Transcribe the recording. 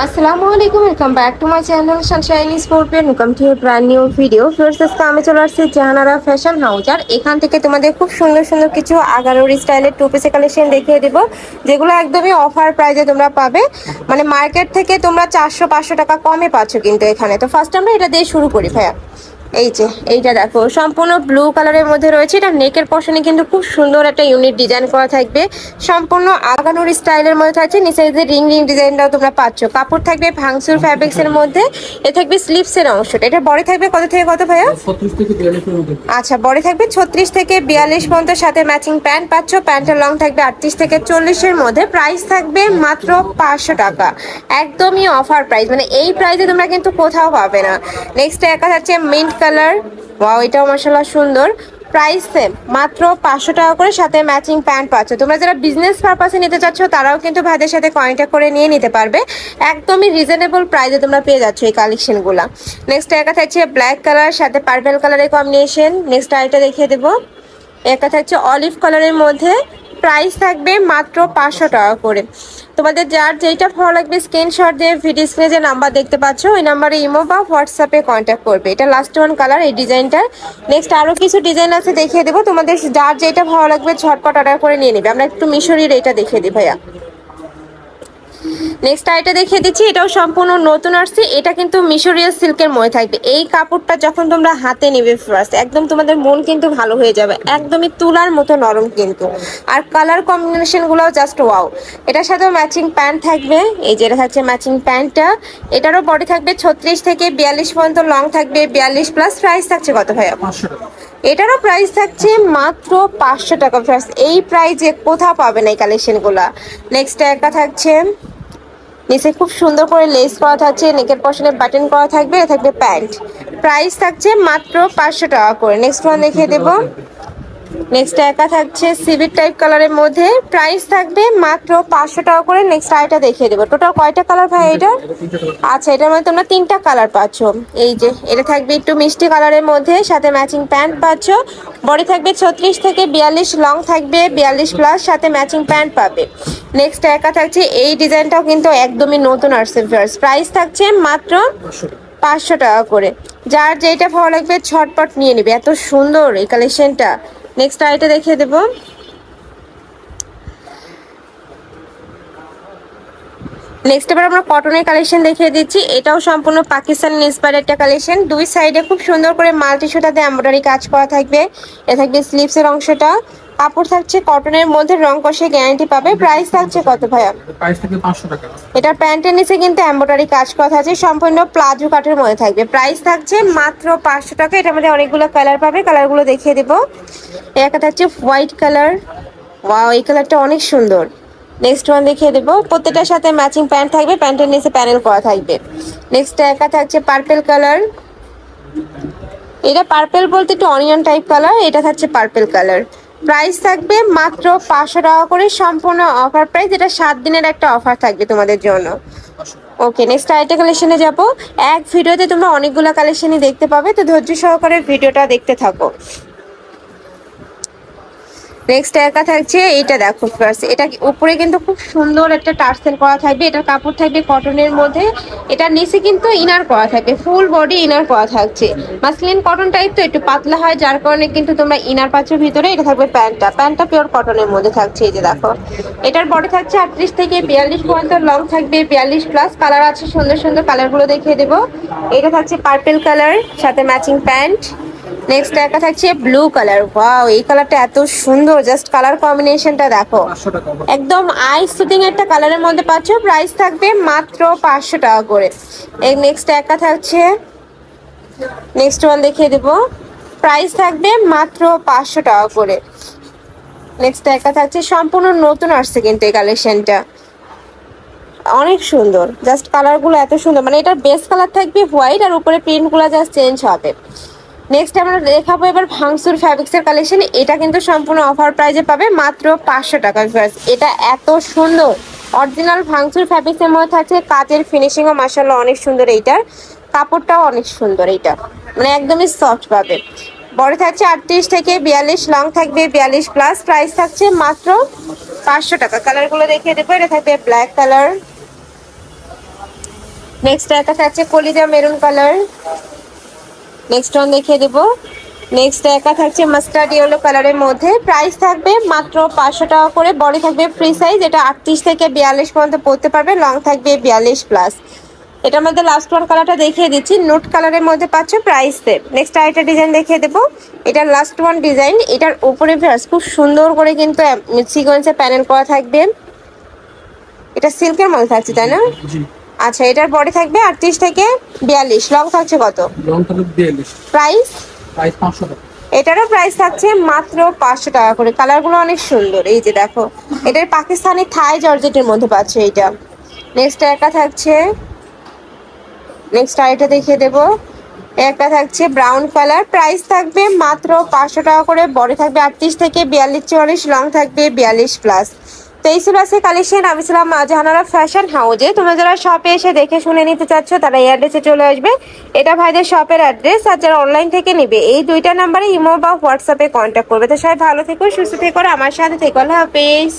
আসসালামু আলাইকুম, welcome back to my channel Sunshine sports. Welcome to brand new video. First আজকে আমি চলে আসছি জাহানারা ফ্যাশন হাউস, আর এখান থেকে তোমাদের খুব সুন্দর সুন্দর কিছু আগারোর স্টাইলের টু পিসের কালেকশন দেখিয়ে দেবো, যেগুলো একদমই অফার প্রাইসে তোমরা পাবে। মানে মার্কেট থেকে তোমরা 400-500 টাকা কমে পাচ্ছ কিন্তু এখানে। তো ফার্স্ট আমরা এটা দিয়ে শুরু করি ভাইয়া। এই যে এইটা দেখো, সম্পূর্ণ ব্লু কালারের মধ্যে রয়েছে। এটা নেকের পশনে কিন্তু খুব সুন্দর একটা ইউনিক ডিজাইন করা থাকবে, সম্পূর্ণ আগানোর স্টাইলের মধ্যে থাকছে। নিচে যে রিং রিং ডিজাইনটাও তোমরা পাচ্ছ। কাপড় থাকবে ভাঙসুর ফ্যাব্রিক্স এর মধ্যে। এ থাকবে স্লিভস এর অংশটা। এটা বডি থাকবে কত থেকে কত ভাইয়া? 36 থেকে 42 এর মধ্যে। আচ্ছা, বডি থাকবে 36 থেকে 42 পর্যন্ত, সাথে ম্যাচিং প্যান্ট পাচ্ছ। প্যান্টের লং থাকবে 38 থেকে 40 এর মধ্যে। প্রাইস থাকবে মাত্র 500 টাকা, একদমই অফার প্রাইস। মানে এই প্রাইসে তোমরা কিন্তু কোথাও পাবে না। নেক্সট একা থাকছে মিন্ট কালার। ওয়াও, এটাও মাশাআল্লাহ সুন্দর। প্রাইস সেম, মাত্র 500 টাকা করে, সাথে ম্যাচিং প্যান্ট পাচ্ছ। তোমরা যারা বিজনেস পারপাসে নিতে চাচ্ছ তারাও কিন্তু ভাইদের সাথে কন্ট্যাক্ট করে নিয়ে নিতে পারবে। একদমই রিজনেবল প্রাইসে তোমরা পেয়ে যাচ্ছ এই কালেকশনগুলো। নেক্সট একা থাকছে ব্ল্যাক কালার, সাথে পার্পল কালারের কম্বিনেশন। নেক্সট আইটা দেখিয়ে দেবো, একটা থাকছে অলিভ কালারের মধ্যে। প্রাইস থাকবে মাত্র 500 টাকা করে। তোমাদের যার যেইটা ভালো লাগবে স্ক্রিনশট দিয়ে ভিডিও স্ক্রিনে যে নাম্বার দেখতে পাচ্ছ ওই নাম্বারে ইমো বা হোয়াটসঅ্যাপে কন্ট্যাক্ট করবে। এটা লাস্ট ওয়ান কালার এই ডিজাইনটার। নেক্সট আরও কিছু ডিজাইন আছে, দেখিয়ে দেবো। তোমাদের যার যেটা ভালো লাগবে ঝটপট অর্ডার করে নিয়ে নেবে। আমরা একটু মিশরির এটা দেখিয়ে দিই ভাইয়া। নেক্সট আইটা দেখিয়ে দিচ্ছি, এটাও সম্পূর্ণ নতুন আসছে। এটা কিন্তু মিশরীয় সিল্কের মধ্যে থাকবে। এই কাপড়টা যখন তোমরা হাতে নেবে ফার্স্ট, একদম তোমাদের মন কিন্তু ভালো হয়ে যাবে। একদমই তুলার মতো নরম কিন্তু। আর কালার কম্বিনেশনগুলোও জাস্ট ওয়াও। এটার সাথেও ম্যাচিং প্যান্ট থাকবে। এই যে এটা থাকছে ম্যাচিং প্যান্টটা। এটারও বডি থাকবে 36 থেকে 42 পর্যন্ত, লং থাকবে 42 প্লাস। প্রাইস থাকছে কত ভাইয়া? 500 টাকা। এটারও প্রাইস থাকছে মাত্র 500 টাকা। ফার্স্ট এই প্রাইসে কোথাও পাবে না এই কালেকশনগুলো। নেক্সট একটা থাকছে, নিচে খুব সুন্দর করে লেস করা থাকছে, নেকের পশনে বাটন করা থাকবে। এটা থাকবে প্যান্ট। প্রাইস থাকছে মাত্র 500 টাকা করে। নেক্সট ওয়ান দেখিয়ে দেবো। নেক্সট একা থাকছে সিভিট টাইপ কালারের মধ্যে। প্রাইস থাকবে মাত্র 500 টাকা করে। নেক্সট আইটা দেখিয়ে দেবো। টোটাল কয়টা কালার ভাই এটা? আচ্ছা, এটার মধ্যে তোমরা 3টা কালার পাচ্ছ। এই যে এটা থাকবে একটু মিষ্টি কালারের মধ্যে, সাথে ম্যাচিং প্যান্ট পাচ্ছ। বডি থাকবে 36 থেকে 42, লং থাকবে 42 প্লাস, সাথে ম্যাচিং প্যান্ট পাবে। নেক্সট একা থাকছে এই ডিজাইনটাও কিন্তু একদমই নতুন আসছে। প্রাইস থাকছে মাত্র 500 টাকা করে। যার যেটা ভালো লাগবে ঝটপট নিয়ে নেবে, এত সুন্দর এই কালেকশনটা। নেক্সট আইটা দেখিয়ে দেবো। নেক্সট এবার আমরা কটনের কালেকশন দেখিয়ে দিচ্ছি। এটাও সম্পূর্ণ পাকিস্তানি ইন্সপায়ার্ড একটা কালেকশন। দুই সাইডে খুব সুন্দর করে মাল্টি সুতাতে এমব্রয়ডারি কাজ করা থাকবে। এ থাকবে স্লিভসের অংশটা। কাপড় থাকছে কটনের মধ্যে, রং কষে গ্যারান্টি পাবে। প্রাইস থাকছে কত ভাইয়া? প্রাইস থেকে 500 টাকা। এটার প্যান্টের নিচে কিন্তু এমব্রয়ডারি কাজ করা আছে, সম্পূর্ণ প্লাজো কাটের মধ্যে থাকবে। প্রাইস থাকছে মাত্র 500 টাকা। এটার মধ্যে অনেকগুলো কালার পাবে, কালারগুলো দেখিয়ে দেবো। একটা থাকছে হোয়াইট কালার। ওয়াও, এই কালারটা অনেক সুন্দর। নেক্সট ওয়ান দেখিয়ে দেবো। প্রত্যেকটার সাথে ম্যাচিং প্যান্ট থাকবে, প্যান্টের নিচে প্যানেল করা থাকবে। নেক্সট একা থাকছে পার্পল কালার। এটা পার্পল বলতে একটু অনিয়ন টাইপ কালার। এটা থাকছে পার্পল কালার। প্রাইস থাকবে মাত্র 500 টাকা করে, সম্পূর্ণ অফার প্রাইস। এটা 7 দিনের একটা অফার থাকবে তোমাদের জন্য। ওকে, নেক্সট আইটা কালেকশনে যাবো। এক ভিডিওতে তোমরা অনেকগুলো কালেকশনই দেখতে পাবে, তো ধৈর্য সহকারে ভিডিওটা দেখতে থাকো। নেক্সট একা থাকছে এইটা দেখো ফার্স্ট, এটা উপরে কিন্তু খুব সুন্দর একটা টার্সেল করা থাকবে। এটার কাপড় থাকবে কটনের মধ্যে। এটার নিচে কিন্তু ইনার করা থাকবে, ফুল বডি ইনার করা থাকছে। মাসলিন কটন টাইপ তো একটু পাতলা হয়, যার কারণে কিন্তু তোমরা ইনার পাচ্ছ ভিতরে। এটা থাকবে প্যান্টটা পিওর কটনের মধ্যে থাকছে। এই যে দেখো, এটার বডি থাকছে 38 থেকে 42 পর্যন্ত, লং থাকবে 42 প্লাস। কালার আছে সুন্দর সুন্দর, কালারগুলো দেখিয়ে দেবো। এটা থাকছে পার্পল কালার, সাথে ম্যাচিং প্যান্ট। নেক্সট একটা থাকছে ব্লু কালার। ওয়াও, এই কালারটা এত সুন্দর, জাস্ট কালার কম্বিনেশনটা দেখো। 500 টাকা। একদম আই সুদিং একটা কালারের মধ্যে পাচ্ছ। প্রাইস থাকবে মাত্র 500 টাকা করে। এই নেক্সট একটা থাকছে, নেক্সট ওয়ান দেখিয়ে দেবো। প্রাইস থাকবে মাত্র 500 টাকা করে। নেক্সট একটা থাকছে, সম্পূর্ণ নতুন আসছে কিন্তু এই কালেকশনটা, অনেক সুন্দর। জাস্ট কালারগুলো এত সুন্দর, মানে এটার বেস কালার থাকবে হোয়াইট, আর উপরে প্রিন্টগুলো জাস্ট চেঞ্জ হবে। নেক্সট আমরা দেখাবো এবার ভাঙসুর ফ্যাব্রিক্সের কালেকশন। এটা কিন্তু সম্পূর্ণ অফার প্রাইজে পাবে মাত্র 500 টাকা। এটা এত সুন্দর, অরিজিনাল ভাঙসুর ফ্যাব্রিক্সের মধ্যে থাকছে। কাজের ফিনিশিংও মাশাআল্লাহ অনেক সুন্দর। এইটার কাপড়টাও অনেক সুন্দর, এইটা মানে একদমই সফট পাবে। বড় থাকছে 38 থেকে 42, লং থাকবে 42 প্লাস। প্রাইস থাকছে মাত্র 500 টাকা। কালারগুলো দেখিয়ে দেবো। এটা থাকবে ব্ল্যাক কালার, নেক্সট একটা থাকছে কলিজা মেরুন কালার। নেক্সট ওয়ান দেখিয়ে দেবো। নেক্সট একা থাকছে মাস্টার্ড ইয়েলো কালারের মধ্যে, প্রাইস থাকবে মাত্র 500 টাকা করে। বডি থাকবে ফ্রি সাইজ, এটা 38 থেকে 42 পর্যন্ত পড়তে পারবে, লং থাকবে 42 প্লাস। এটার মধ্যে লাস্ট ওয়ান কালারটা দেখিয়ে দিচ্ছি, নোট কালারের মধ্যে পাচ্ছ প্রাইস সেম। নেক্সট আরেকটা ডিজাইন দেখিয়ে দেবো, এটার লাস্ট ওয়ান ডিজাইন। এটার উপরে খুব সুন্দর করে কিন্তু সিকোয়েন্সের প্যানেল করা থাকবে, এটা সিল্কের মধ্যে থাকছে তাই না? জি। আচ্ছা, এটার বডি থাকবে 38 থেকে 42, লং থাকছে কত? লং থাকবে 42। প্রাইস? প্রাইস 500 টাকা। এটারও প্রাইস থাকছে মাত্র 500 টাকা করে। কালারগুলো অনেক সুন্দর, এই যে দেখো, এটার পাকিস্তানি থাই জর্জেটের মধ্যে পাচ্ছ এইটা। নেক্সট একা থাকছে, নেক্সট আরেকটা দেখিয়ে দেবো, একটা থাকছে ব্রাউন কালার, প্রাইস থাকবে মাত্র 500 টাকা করে। বডি থাকবে 38 থেকে 42 44, লং থাকবে 42 প্লাস। তো এই ছিল আজকে কালেকশন। আমি ছিলাম জাহানারা ফ্যাশন হাউজে। তোমরা যারা শপে এসে দেখে শুনে নিতে চাচ্ছ তারা এই অ্যাড্রেসে চলে আসবে, এটা ভাইদের শপের অ্যাড্রেস। আর যারা অনলাইন থেকে নিবে এই দুইটা নাম্বারে ইমো বা হোয়াটসঅ্যাপে কন্ট্যাক্ট করবে। তো সবাই ভালো থেকো, সুস্থ থেকো, আমার সাথে থেকো। আল্লাহ হাফেজ।